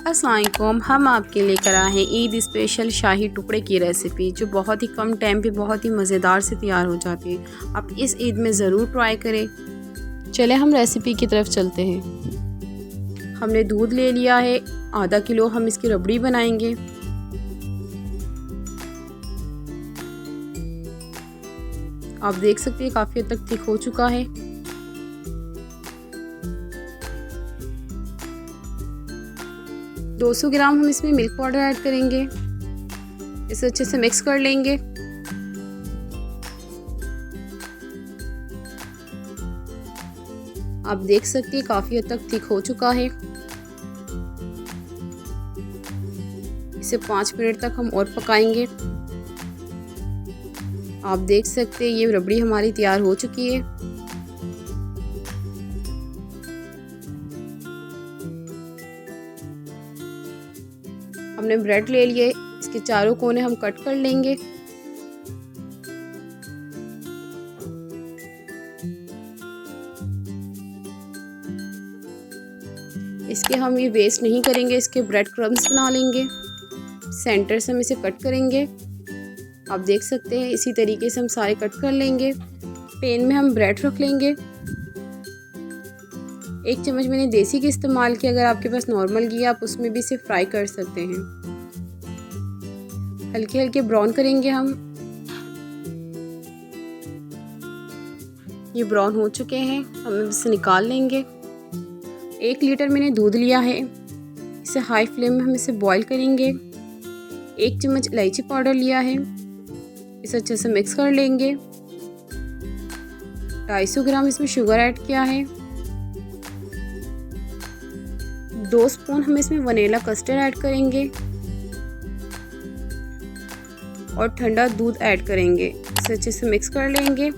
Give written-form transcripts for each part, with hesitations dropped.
अस्सलाम वालेकुम। हम आपके लेकर आए हैं ईद स्पेशल शाही टुकड़े की रेसिपी, जो बहुत ही कम टाइम पे बहुत ही मज़ेदार से तैयार हो जाती है। आप इस ईद में ज़रूर ट्राई करें। चले हम रेसिपी की तरफ चलते हैं। हमने दूध ले लिया है आधा किलो। हम इसकी रबड़ी बनाएंगे। आप देख सकते हैं काफ़ी हद तक थिक हो चुका है। दो 200 ग्राम हम इसमें मिल्क पाउडर ऐड करेंगे। इसे अच्छे से मिक्स कर लेंगे। आप देख सकते हैं काफ़ी हद तक थिक हो चुका है। इसे 5 मिनट तक हम और पकाएंगे। आप देख सकते हैं ये रबड़ी हमारी तैयार हो चुकी है। हमने ब्रेड ले लिए, इसके चारों कोने हम कट कर लेंगे। इसके हम ये वेस्ट नहीं करेंगे, इसके ब्रेड क्रम्स बना लेंगे। सेंटर से हम इसे कट करेंगे। आप देख सकते हैं इसी तरीके से हम सारे कट कर लेंगे। पैन में हम ब्रेड रख लेंगे। 1 चम्मच मैंने देसी घी इस्तेमाल किया। अगर आपके पास नॉर्मल घी है आप उसमें भी इसे फ्राई कर सकते हैं। हल्के हल्के ब्राउन करेंगे हम। ये ब्राउन हो चुके हैं, हम इसे निकाल लेंगे। 1 लीटर मैंने दूध लिया है। इसे हाई फ्लेम में हम इसे बॉईल करेंगे। 1 चम्मच इलायची पाउडर लिया है, इसे अच्छे से मिक्स कर लेंगे। 250 ग्राम इसमें शुगर ऐड किया है। 2 स्पून हम इसमें वनीला कस्टर्ड ऐड करेंगे और ठंडा दूध ऐड करेंगे। इसे अच्छे से मिक्स कर लेंगे।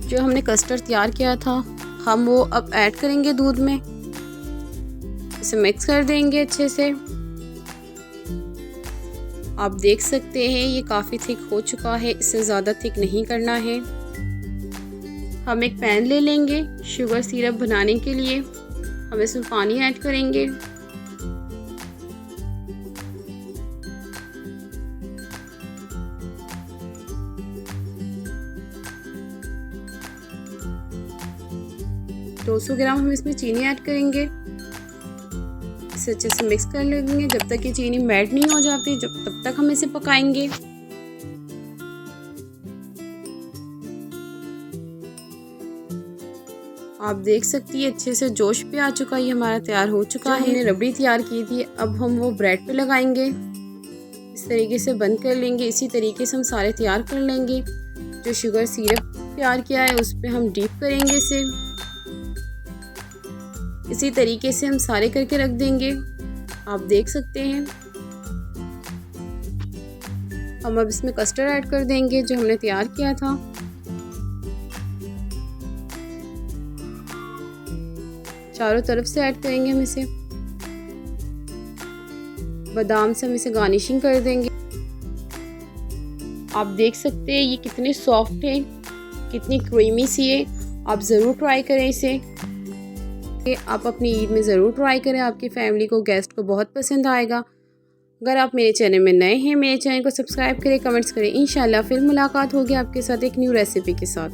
जो हमने कस्टर्ड तैयार किया था हम वो अब ऐड करेंगे दूध में। इसे मिक्स कर देंगे अच्छे से। आप देख सकते हैं ये काफ़ी थिक हो चुका है, इससे ज़्यादा थिक नहीं करना है। हम एक पैन ले लेंगे शुगर सिरप बनाने के लिए। हम इसमें पानी ऐड करेंगे। दो 200 ग्राम हम इसमें चीनी ऐड करेंगे। इसे अच्छे से मिक्स कर लेंगे जब तक ये चीनी मेल्ट नहीं हो जाती, तब तक हम इसे पकाएंगे। आप देख सकती है अच्छे से जोश पे आ चुका है, ये हमारा तैयार हो चुका है। हमने रबड़ी तैयार की थी, अब हम वो ब्रेड पे लगाएंगे। इस तरीके से बंद कर लेंगे। इसी तरीके से हम सारे तैयार कर लेंगे। जो शुगर सिरप तैयार किया है उस पे हम डीप करेंगे इसे। इसी तरीके से हम सारे करके रख देंगे। आप देख सकते हैं। हम अब इसमें कस्टर्ड ऐड कर देंगे जो हमने तैयार किया था। चारों तरफ से ऐड करेंगे हम इसे। बादाम से हम इसे गार्निशिंग कर देंगे। आप देख सकते हैं ये कितने सॉफ्ट है, कितनी क्रीमी सी है। आप ज़रूर ट्राई करें इसे। आप अपनी ईद में ज़रूर ट्राई करें, आपकी फैमिली को, गेस्ट को बहुत पसंद आएगा। अगर आप मेरे चैनल में नए हैं, मेरे चैनल को सब्सक्राइब करें, कमेंट्स करें। इंशाल्लाह फिर मुलाकात होगी आपके साथ एक न्यू रेसिपी के साथ।